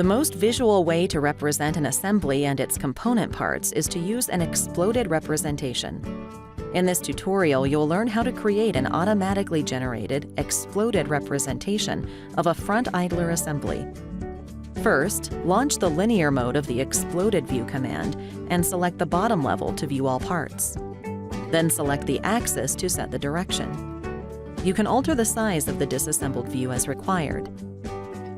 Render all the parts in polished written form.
The most visual way to represent an assembly and its component parts is to use an exploded representation. In this tutorial, you'll learn how to create an automatically generated, exploded representation of a front idler assembly. First, launch the linear mode of the Exploded View command and select the bottom level to view all parts. Then select the axis to set the direction. You can alter the size of the disassembled view as required.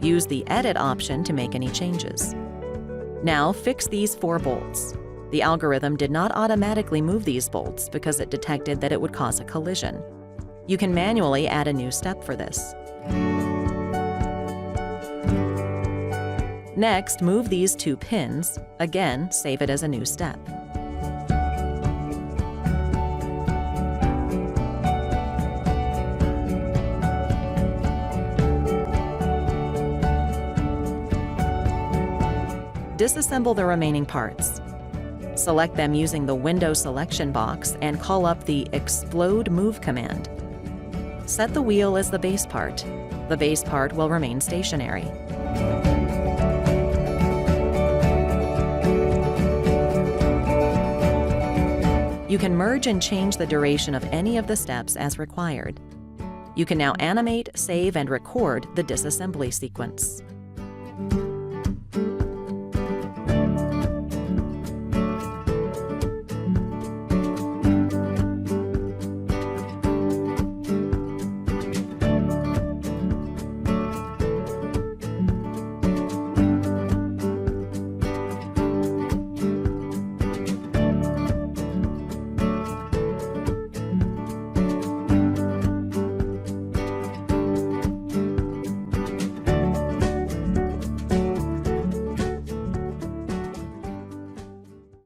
Use the Edit option to make any changes. Now fix these 4 bolts. The algorithm did not automatically move these bolts because it detected that it would cause a collision. You can manually add a new step for this. Next, move these 2 pins. Again, save it as a new step. Disassemble the remaining parts. Select them using the Window selection box and call up the Explode Move command. Set the wheel as the base part. The base part will remain stationary. You can merge and change the duration of any of the steps as required. You can now animate, save, and record the disassembly sequence.